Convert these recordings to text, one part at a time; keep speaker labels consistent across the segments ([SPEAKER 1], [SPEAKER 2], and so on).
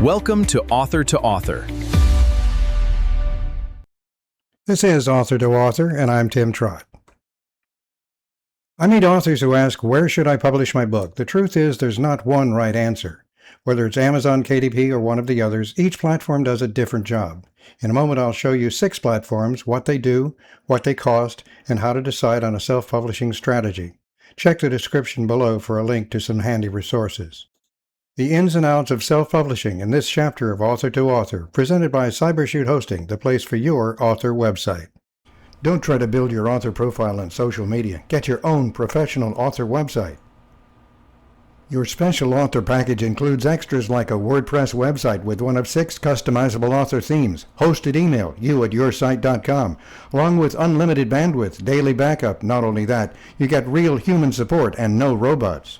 [SPEAKER 1] Welcome to Author to Author.
[SPEAKER 2] This is Author to Author, and I'm Tim Trott. I meet authors who ask, where should I publish my book? The truth is, there's not one right answer. Whether it's Amazon, KDP, or one of the others, each platform does a different job. In a moment, I'll show you 6 platforms, what they do, what they cost, and how to decide on a self-publishing strategy. Check the description below for a link to some handy resources. The ins and outs of self-publishing in this chapter of Author to Author, presented by Cybershoot Hosting, the place for your author website. Don't try to build your author profile on social media. Get your own professional author website. Your special author package includes extras like a WordPress website with one of 6 customizable author themes, hosted email, you@yoursite.com, along with unlimited bandwidth, daily backup. Not only that, you get real human support and no robots.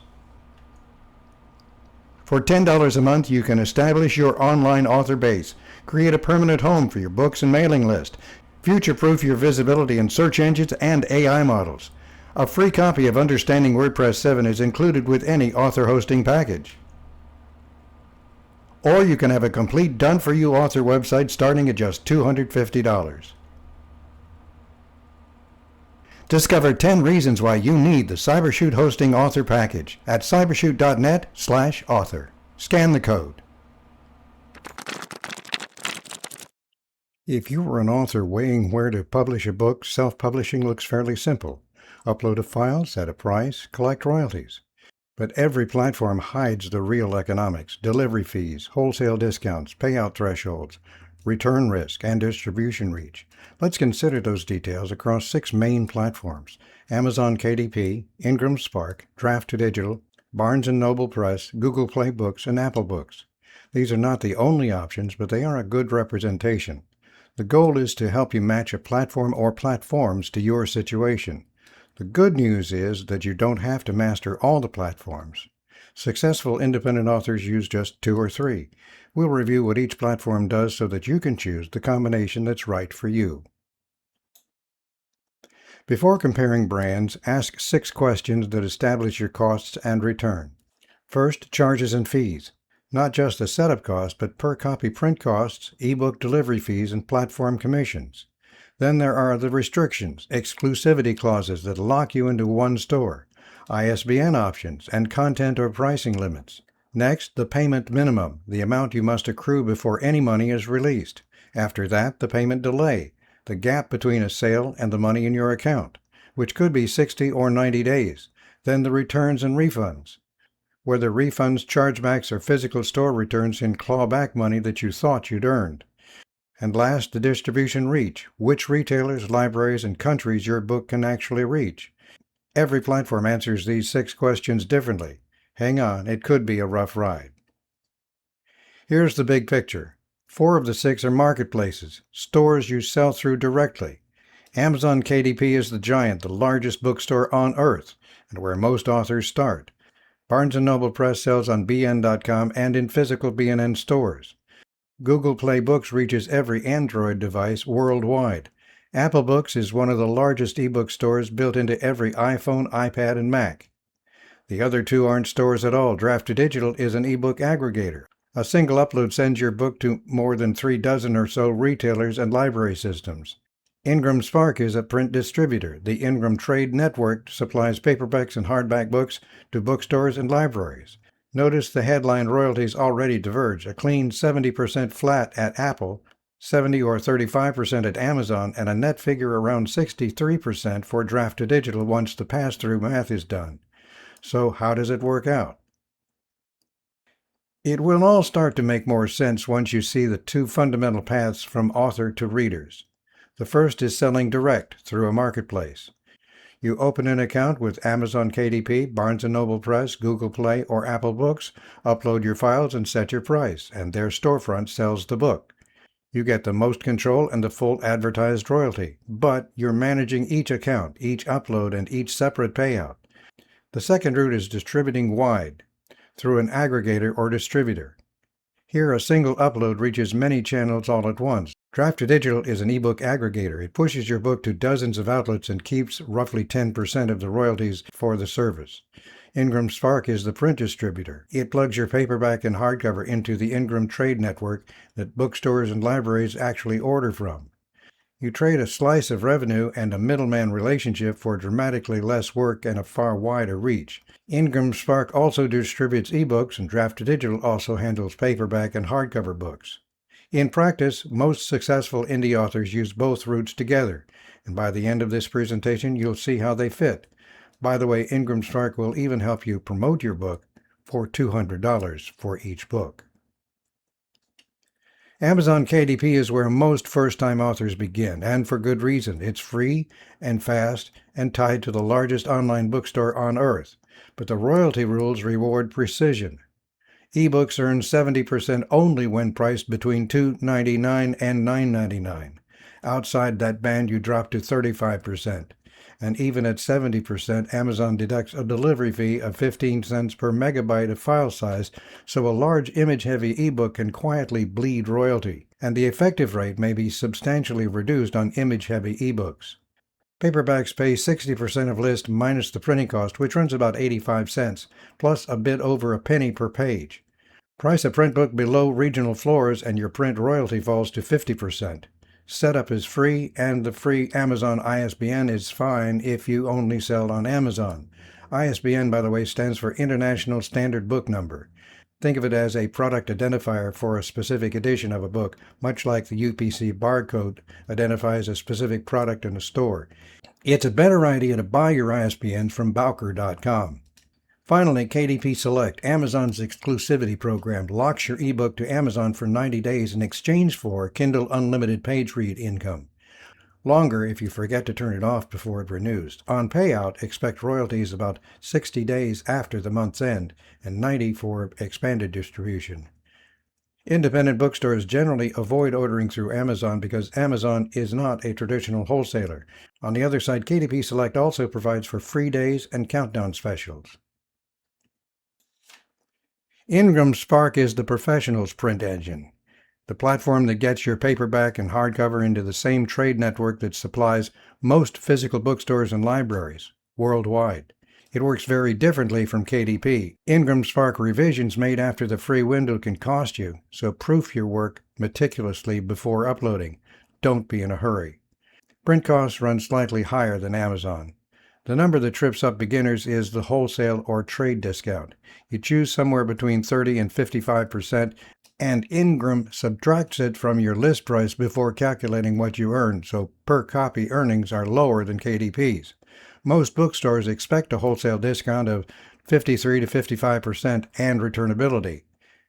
[SPEAKER 2] For $10 a month, you can establish your online author base, create a permanent home for your books and mailing list, future-proof your visibility in search engines and AI models. A free copy of Understanding WordPress 7 is included with any author hosting package. Or you can have a complete done-for-you author website starting at just $250. Discover 10 reasons why you need the Cybershoot Hosting Author Package at cybershoot.net/author. Scan the code. If you were an author weighing where to publish a book, self-publishing looks fairly simple. Upload a file, set a price, collect royalties. But every platform hides the real economics, delivery fees, wholesale discounts, payout thresholds, return risk, and distribution reach. Let's consider those details across 6 main platforms: Amazon KDP, Ingram Spark, Draft2Digital, Barnes & Noble Press, Google Play Books, and Apple Books. These are not the only options, but they are a good representation. The goal is to help you match a platform or platforms to your situation. The good news is that you don't have to master all the platforms. Successful independent authors use just 2 or 3. We'll review what each platform does so that you can choose the combination that's right for you. Before comparing brands, ask 6 questions that establish your costs and return. First, charges and fees. Not just the setup cost, but per copy print costs, ebook delivery fees, and platform commissions. Then there are the restrictions, exclusivity clauses that lock you into one store, ISBN options, and content or pricing limits. Next, the payment minimum, the amount you must accrue before any money is released. After that, the payment delay, the gap between a sale and the money in your account, which could be 60 or 90 days. Then the returns and refunds. Whether refunds, chargebacks, or physical store returns can claw back money that you thought you'd earned. And last, the distribution reach, which retailers, libraries, and countries your book can actually reach. Every platform answers these 6 questions differently. Hang on, it could be a rough ride. Here's the big picture. 4 of the 6 are marketplaces, stores you sell through directly. Amazon KDP is the giant, the largest bookstore on earth, and where most authors start. Barnes & Noble Press sells on bn.com and in physical BNN stores. Google Play Books reaches every Android device worldwide. Apple Books is one of the largest ebook stores built into every iPhone, iPad, and Mac. The other 2 aren't stores at all. Draft2Digital is an ebook aggregator. A single upload sends your book to more than 3 dozen or so retailers and library systems. Ingram Spark is a print distributor. The Ingram Trade Network supplies paperbacks and hardback books to bookstores and libraries. Notice the headline royalties already diverge, a clean 70% flat at Apple, 70 or 35% at Amazon, and a net figure around 63% for Draft2Digital once the pass-through math is done. So how does it work out? It will all start to make more sense once you see the 2 fundamental paths from author to readers. The first is selling direct through a marketplace. You open an account with Amazon KDP, Barnes & Noble Press, Google Play, or Apple Books, upload your files and set your price, and their storefront sells the book. You get the most control and the full advertised royalty, but you're managing each account, each upload, and each separate payout. The second route is distributing wide, through an aggregator or distributor. Here, a single upload reaches many channels all at once. Draft2Digital is an ebook aggregator. It pushes your book to dozens of outlets and keeps roughly 10% of the royalties for the service. Ingram Spark is the print distributor. It plugs your paperback and hardcover into the Ingram trade network that bookstores and libraries actually order from. You trade a slice of revenue and a middleman relationship for dramatically less work and a far wider reach. Ingram Spark also distributes ebooks, and Draft2Digital also handles paperback and hardcover books. In practice, most successful indie authors use both routes together, and by the end of this presentation, you'll see how they fit. By the way, Ingram Spark will even help you promote your book for $200 for each book. Amazon KDP is where most first-time authors begin, and for good reason. It's free and fast and tied to the largest online bookstore on earth. But the royalty rules reward precision. Ebooks earn 70% only when priced between $2.99 and $9.99. Outside that band, you drop to 35%. And even at 70%, Amazon deducts a delivery fee of 15 cents per megabyte of file size, so a large image-heavy ebook can quietly bleed royalty, and the effective rate may be substantially reduced on image-heavy ebooks. Paperbacks pay 60% of list minus the printing cost, which runs about 85 cents, plus a bit over a penny per page. Price a print book below regional floors and your print royalty falls to 50%. Setup is free, and the free Amazon ISBN is fine if you only sell on Amazon. ISBN, by the way, stands for International Standard Book Number. Think of it as a product identifier for a specific edition of a book, much like the UPC barcode identifies a specific product in a store. It's a better idea to buy your ISBNs from Bowker.com. Finally, KDP Select, Amazon's exclusivity program, locks your ebook to Amazon for 90 days in exchange for Kindle Unlimited page read income. Longer if you forget to turn it off before it renews. On payout, expect royalties about 60 days after the month's end, and 90 for expanded distribution. Independent bookstores generally avoid ordering through Amazon because Amazon is not a traditional wholesaler. On the other side, KDP Select also provides for free days and countdown specials. Ingram Spark is the professional's print engine, the platform that gets your paperback and hardcover into the same trade network that supplies most physical bookstores and libraries worldwide. It works very differently from KDP. Ingram Spark revisions made after the free window can cost you, so proof your work meticulously before uploading. Don't be in a hurry. Print costs run slightly higher than Amazon. The number that trips up beginners is the wholesale or trade discount. You choose somewhere between 30 and 55%, and Ingram subtracts it from your list price before calculating what you earn, so per copy earnings are lower than KDP's. Most bookstores expect a wholesale discount of 53 to 55% and returnability.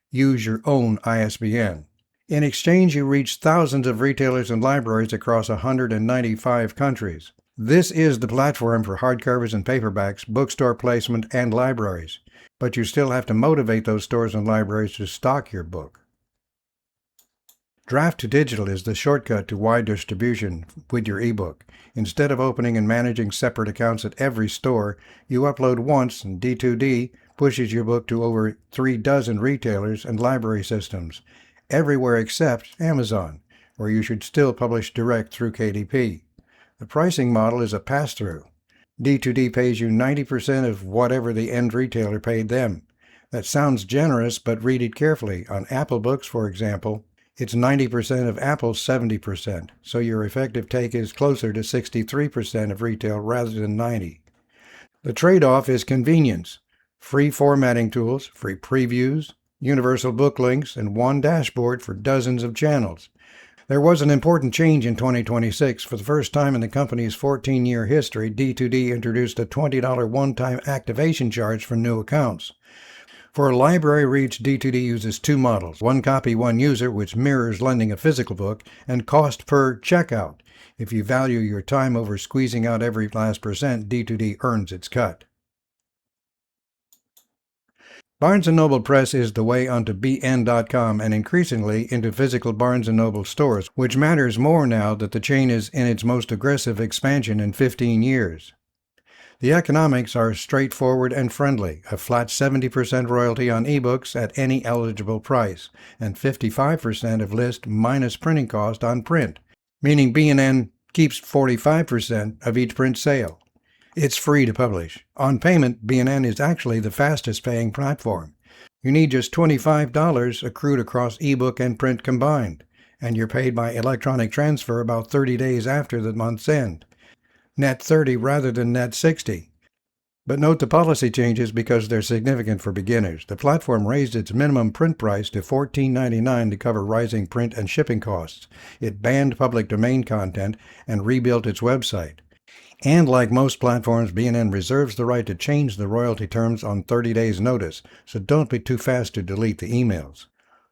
[SPEAKER 2] Use your own ISBN. In exchange, you reach thousands of retailers and libraries across 195 countries. This is the platform for hardcovers and paperbacks, bookstore placement, and libraries. But you still have to motivate those stores and libraries to stock your book. Draft2Digital is the shortcut to wide distribution with your ebook. Instead of opening and managing separate accounts at every store, you upload once and D2D pushes your book to over 36 retailers and library systems, everywhere except Amazon, where you should still publish direct through KDP. The pricing model is a pass-through. D2D pays you 90% of whatever the end retailer paid them. That sounds generous, but read it carefully. On Apple Books, for example, it's 90% of Apple's 70%, so your effective take is closer to 63% of retail rather than 90%. The trade-off is convenience. Free formatting tools, free previews, universal book links, and one dashboard for dozens of channels. There was an important change in 2026. For the first time in the company's 14-year history, D2D introduced a $20 one-time activation charge for new accounts. For library reach, D2D uses two models, one copy, one user, which mirrors lending a physical book, and cost per checkout. If you value your time over squeezing out every last percent, D2D earns its cut. Barnes & Noble Press is the way onto BN.com and increasingly into physical Barnes & Noble stores, which matters more now that the chain is in its most aggressive expansion in 15 years. The economics are straightforward and friendly, a flat 70% royalty on ebooks at any eligible price, and 55% of list minus printing cost on print, meaning B&N keeps 45% of each print sale. It's free to publish. On payment, B&N is actually the fastest paying platform. You need just $25 accrued across ebook and print combined, and you're paid by electronic transfer about 30 days after the month's end. Net 30 rather than net 60. But note the policy changes because they're significant for beginners. The platform raised its minimum print price to $14.99 to cover rising print and shipping costs. It banned public domain content and rebuilt its website. And like most platforms, B&N reserves the right to change the royalty terms on 30 days' notice, so don't be too fast to delete the emails.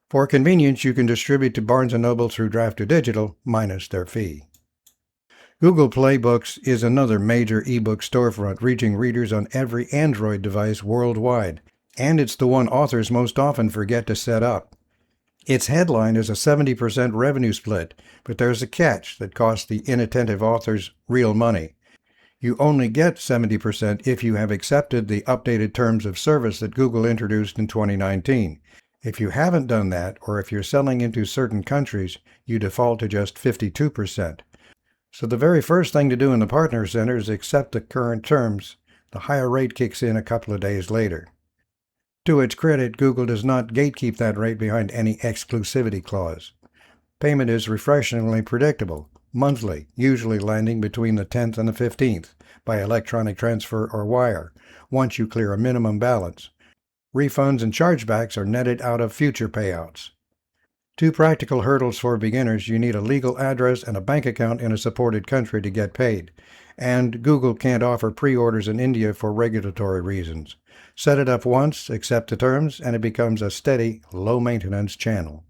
[SPEAKER 2] For convenience, you can distribute to Barnes & Noble through Draft2Digital, minus their fee. Google Play Books is another major ebook storefront reaching readers on every Android device worldwide, and it's the one authors most often forget to set up. Its headline is a 70% revenue split, but there's a catch that costs the inattentive authors real money. You only get 70% if you have accepted the updated terms of service that Google introduced in 2019. If you haven't done that, or if you're selling into certain countries, you default to just 52%. So the very first thing to do in the Partner Center is accept the current terms. The higher rate kicks in a couple of days later. To its credit, Google does not gatekeep that rate behind any exclusivity clause. Payment is refreshingly predictable, monthly, usually landing between the 10th and the 15th, by electronic transfer or wire, once you clear a minimum balance. Refunds and chargebacks are netted out of future payouts. Two practical hurdles for beginners: you need a legal address and a bank account in a supported country to get paid. And Google can't offer pre-orders in India for regulatory reasons. Set it up once, accept the terms, and it becomes a steady, low-maintenance channel.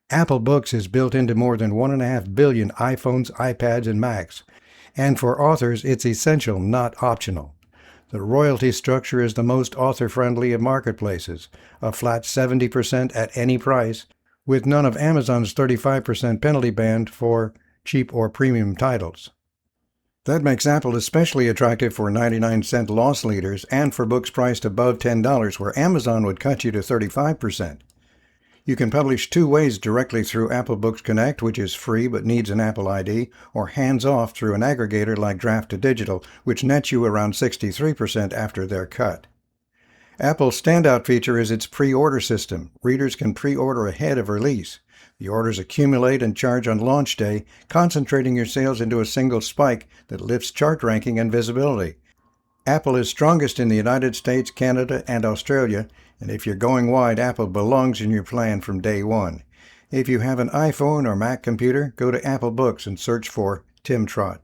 [SPEAKER 2] Apple Books is built into more than 1.5 billion iPhones, iPads, and Macs. And for authors, it's essential, not optional. The royalty structure is the most author-friendly of marketplaces, a flat 70% at any price, with none of Amazon's 35% penalty band for cheap or premium titles. That makes Apple especially attractive for 99-cent loss leaders and for books priced above $10, where Amazon would cut you to 35%. You can publish two ways: directly through Apple Books Connect, which is free but needs an Apple ID, or hands-off through an aggregator like Draft2Digital, which nets you around 63% after their cut. Apple's standout feature is its pre-order system. Readers can pre-order ahead of release. The orders accumulate and charge on launch day, concentrating your sales into a single spike that lifts chart ranking and visibility. Apple is strongest in the United States, Canada, and Australia, and if you're going wide, Apple belongs in your plan from day one. If you have an iPhone or Mac computer, go to Apple Books and search for Tim Trott.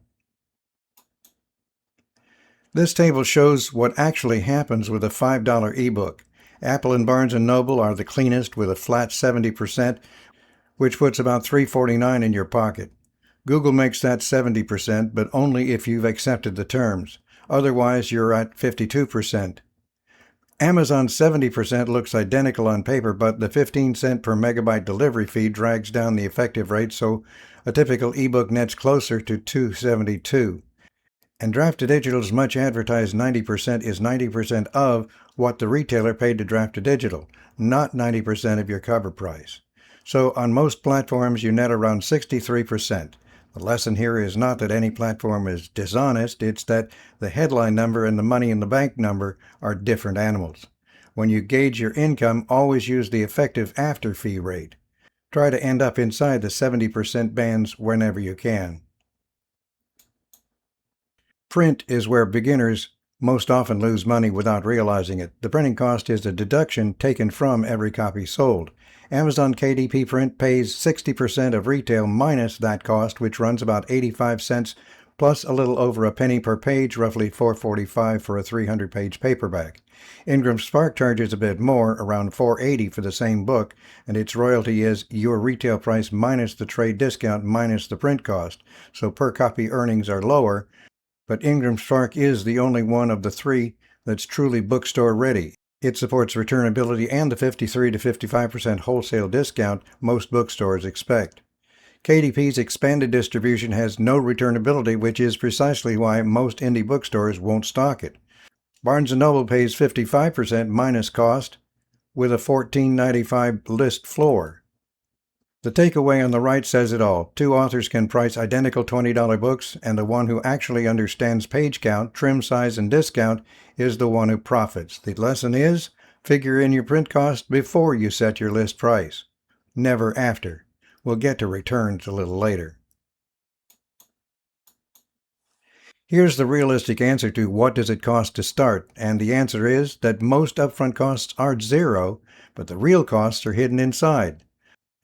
[SPEAKER 2] This table shows what actually happens with a $5 ebook. Apple and Barnes & Noble are the cleanest with a flat 70%, which puts about $3.49 in your pocket. Google makes that 70%, but only if you've accepted the terms. Otherwise, you're at 52%. Amazon's 70% looks identical on paper, but the 15-cent per megabyte delivery fee drags down the effective rate, so a typical ebook nets closer to $2.72. And Draft2Digital's much advertised 90% is 90% of what the retailer paid to Draft2Digital, not 90% of your cover price. So on most platforms, you net around 63%. The lesson here is not that any platform is dishonest, it's that the headline number and the money in the bank number are different animals. When you gauge your income, always use the effective after-fee rate. Try to end up inside the 70% bands whenever you can. Print is where beginners most often lose money without realizing it. The printing cost is a deduction taken from every copy sold. Amazon KDP Print pays 60% of retail minus that cost, which runs about 85 cents, plus a little over a penny per page, roughly $4.45 for a 300-page paperback. Ingram Spark charges a bit more, around $4.80 for the same book, and its royalty is your retail price minus the trade discount minus the print cost, so per copy earnings are lower, but Ingram Spark is the only one of the three that's truly bookstore ready. It supports returnability and the 53 to 55% wholesale discount most bookstores expect. KDP's expanded distribution has no returnability, which is precisely why most indie bookstores won't stock it. Barnes & Noble pays 55% minus cost with a $14.95 list floor. The takeaway on the right says it all. Two authors can price identical $20 books, and the one who actually understands page count, trim size, and discount is the one who profits. The lesson is, figure in your print cost before you set your list price, never after. We'll get to returns a little later. Here's the realistic answer to what does it cost to start, and the answer is that most upfront costs are zero, but the real costs are hidden inside.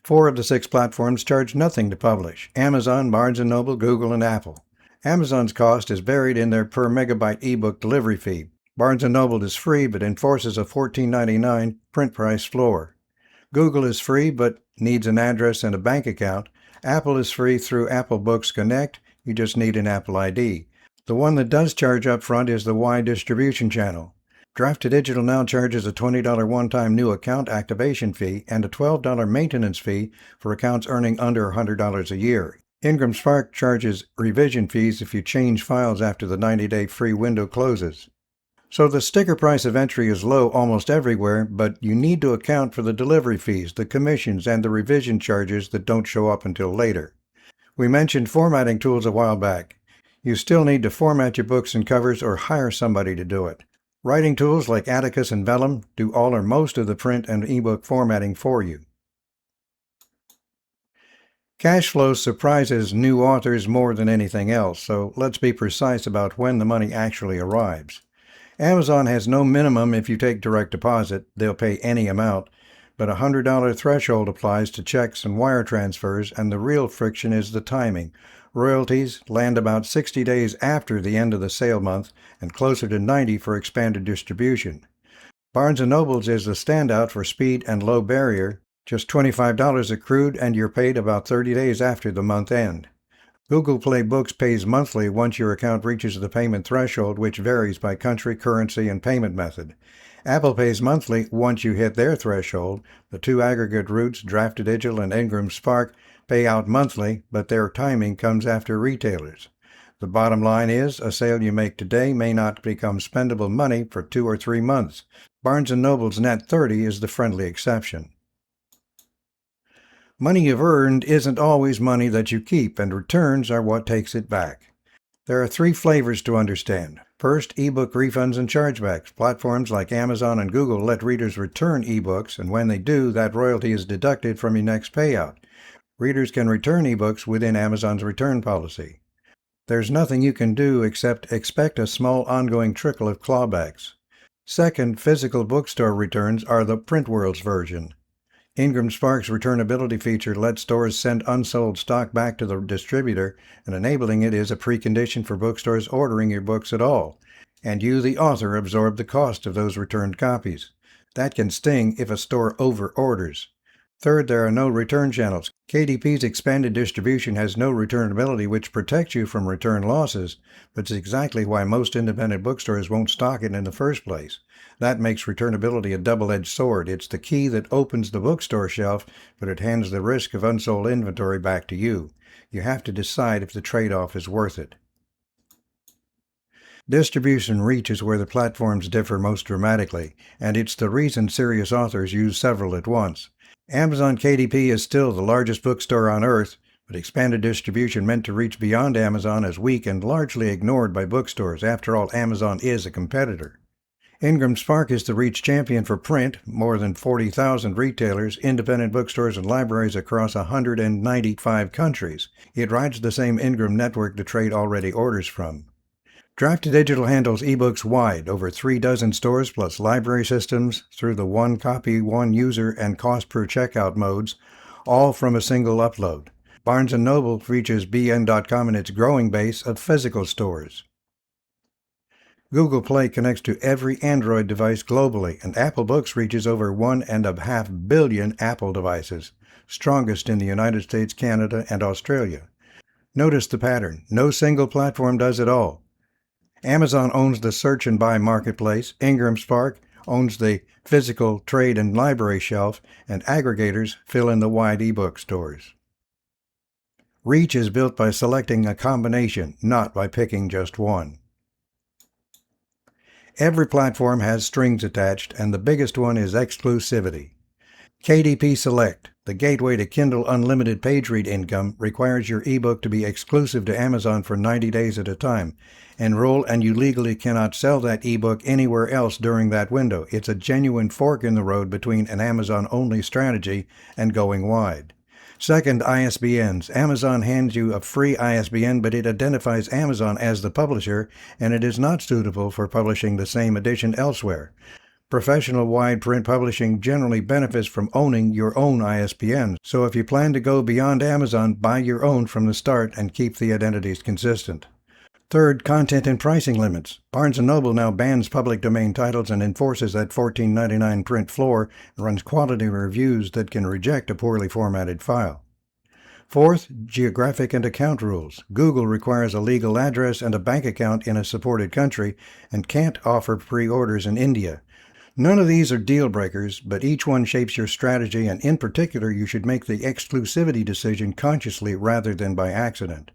[SPEAKER 2] 4 of the 6 platforms charge nothing to publish: Amazon, Barnes & Noble, Google, and Apple. Amazon's cost is buried in their per megabyte ebook delivery fee. Barnes & Noble is free but enforces a $14.99 print price floor. Google is free but needs an address and a bank account. Apple is free through Apple Books Connect. You just need an Apple ID. The one that does charge up front is the Y distribution channel. Draft2Digital now charges a $20 one-time new account activation fee and a $12 maintenance fee for accounts earning under $100 a year. Ingram Spark charges revision fees if you change files after the 90-day free window closes. So the sticker price of entry is low almost everywhere, but you need to account for the delivery fees, the commissions, and the revision charges that don't show up until later. We mentioned formatting tools a while back. You still need to format your books and covers or hire somebody to do it. Writing tools like Atticus and Vellum do all or most of the print and ebook formatting for you. Cash flow surprises new authors more than anything else, so let's be precise about when the money actually arrives. Amazon has no minimum if you take direct deposit. They'll pay any amount, but a $100 threshold applies to checks and wire transfers, and the real friction is the timing. Royalties land about 60 days after the end of the sale month and closer to 90 for expanded distribution. Barnes & Noble's is the standout for speed and low barrier. Just $25 accrued and you're paid about 30 days after the month end. Google Play Books pays monthly once your account reaches the payment threshold, which varies by country, currency, and payment method. Apple pays monthly once you hit their threshold. The two aggregate routes, Draft2Digital and Ingram Spark, pay out monthly, but their timing comes after retailers. The bottom line is, a sale you make today may not become spendable money for 2 or 3 months. Barnes & Noble's net 30 is the friendly exception. Money you've earned isn't always money that you keep, and returns are what takes it back. There are 3 flavors to understand. First, ebook refunds and chargebacks. Platforms like Amazon and Google let readers return ebooks, and when they do, that royalty is deducted from your next payout. Readers can return ebooks within Amazon's return policy. There's nothing you can do except expect a small ongoing trickle of clawbacks. Second, physical bookstore returns are the print world's version. Ingram Spark's returnability feature lets stores send unsold stock back to the distributor, and enabling it is a precondition for bookstores ordering your books at all. And you, the author, absorb the cost of those returned copies. That can sting if a store over-orders. Third, there are no return channels. KDP's expanded distribution has no returnability, which protects you from return losses, but it's exactly why most independent bookstores won't stock it in the first place. That makes returnability a double-edged sword. It's the key that opens the bookstore shelf, but it hands the risk of unsold inventory back to you. You have to decide if the trade-off is worth it. Distribution reach is where the platforms differ most dramatically, and it's the reason serious authors use several at once. Amazon KDP is still the largest bookstore on earth, but expanded distribution meant to reach beyond Amazon is weak and largely ignored by bookstores. After all, Amazon is a competitor. Ingram Spark is the reach champion for print, more than 40,000 retailers, independent bookstores, and libraries across 195 countries. It rides the same Ingram network the trade already orders from. Draft2Digital handles ebooks wide, over 3 dozen stores plus library systems through the one copy, one user, and cost per checkout modes, all from a single upload. Barnes & Noble reaches bn.com in its growing base of physical stores. Google Play connects to every Android device globally, and Apple Books reaches over 1.5 billion Apple devices, strongest in the United States, Canada, and Australia. Notice the pattern. No single platform does it all. Amazon owns the search and buy marketplace, Ingram Spark owns the physical trade and library shelf, and aggregators fill in the wide ebook stores. Reach is built by selecting a combination, not by picking just one. Every platform has strings attached, and the biggest one is exclusivity. KDP Select, the gateway to Kindle Unlimited page read income, requires your ebook to be exclusive to Amazon for 90 days at a time. Enroll and you legally cannot sell that ebook anywhere else during that window. It's a genuine fork in the road between an Amazon-only strategy and going wide. Second, ISBNs. Amazon hands you a free ISBN, but it identifies Amazon as the publisher, and it is not suitable for publishing the same edition elsewhere. Professional wide print publishing generally benefits from owning your own ISBN, so if you plan to go beyond Amazon, buy your own from the start and keep the identities consistent. Third, content and pricing limits. Barnes & Noble now bans public domain titles and enforces that $14.99 print floor and runs quality reviews that can reject a poorly formatted file. Fourth, geographic and account rules. Google requires a legal address and a bank account in a supported country and can't offer pre-orders in India. None of these are deal breakers, but each one shapes your strategy, and in particular, you should make the exclusivity decision consciously rather than by accident.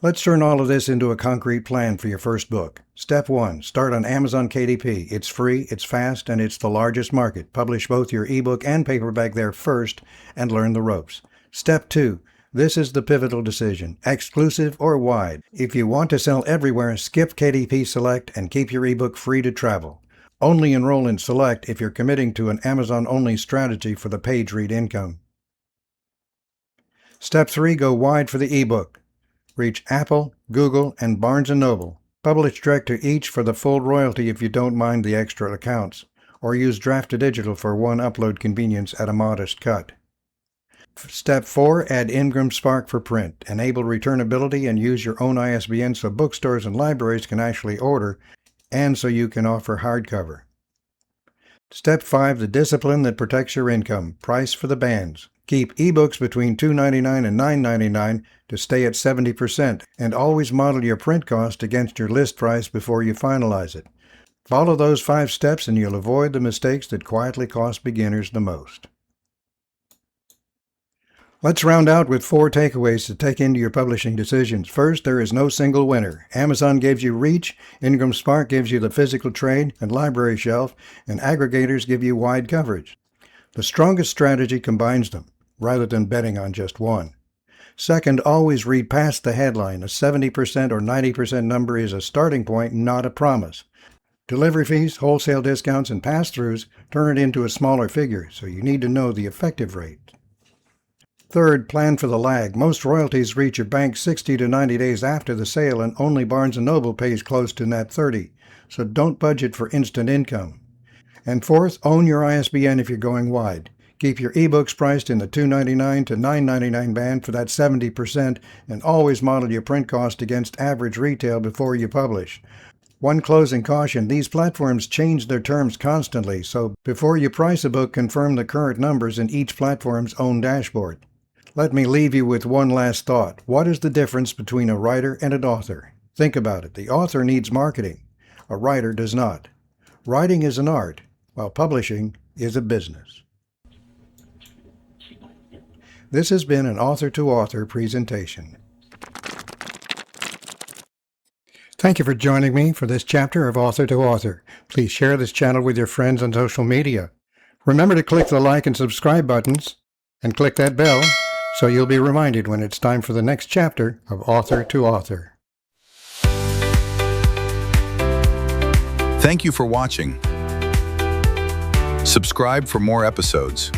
[SPEAKER 2] Let's turn all of this into a concrete plan for your first book. Step 1. Start on Amazon KDP. It's free, it's fast, and it's the largest market. Publish both your ebook and paperback there first and learn the ropes. Step 2. This is the pivotal decision, exclusive or wide. If you want to sell everywhere, skip KDP Select and keep your ebook free to travel. Only enroll in Select if you're committing to an Amazon-only strategy for the page read income. Step 3. Go wide for the ebook. Reach Apple, Google, and Barnes & Noble. Publish direct to each for the full royalty if you don't mind the extra accounts, or use Draft-to-Digital for one upload convenience at a modest cut. Step 4. Add Ingram Spark for print. Enable returnability and use your own ISBN so bookstores and libraries can actually order, and so you can offer hardcover. Step 5. The discipline that protects your income. Price for the bands. Keep ebooks between $2.99 and $9.99 to stay at 70%, and always model your print cost against your list price before you finalize it. Follow those 5 steps and you'll avoid the mistakes that quietly cost beginners the most. Let's round out with 4 takeaways to take into your publishing decisions. First, there is no single winner. Amazon gives you reach, Ingram Spark gives you the physical trade and library shelf, and aggregators give you wide coverage. The strongest strategy combines them, rather than betting on just one. Second, always read past the headline. A 70% or 90% number is a starting point, not a promise. Delivery fees, wholesale discounts, and pass-throughs turn it into a smaller figure, so you need to know the effective rate. Third, plan for the lag. Most royalties reach your bank 60 to 90 days after the sale, and only Barnes & Noble pays close to net 30, so don't budget for instant income. And fourth, own your ISBN if you're going wide. Keep your ebooks priced in the $2.99 to $9.99 band for that 70%, and always model your print cost against average retail before you publish. One closing caution, these platforms change their terms constantly, so before you price a book, confirm the current numbers in each platform's own dashboard. Let me leave you with one last thought. What is the difference between a writer and an author? Think about it. The author needs marketing. A writer does not. Writing is an art, while publishing is a business. This has been an author-to-author presentation. Thank you for joining me for this chapter of Author to Author. Please share this channel with your friends on social media. Remember to click the like and subscribe buttons and click that bell so you'll be reminded when it's time for the next chapter of Author to Author.
[SPEAKER 1] Thank you for watching. Subscribe for more episodes.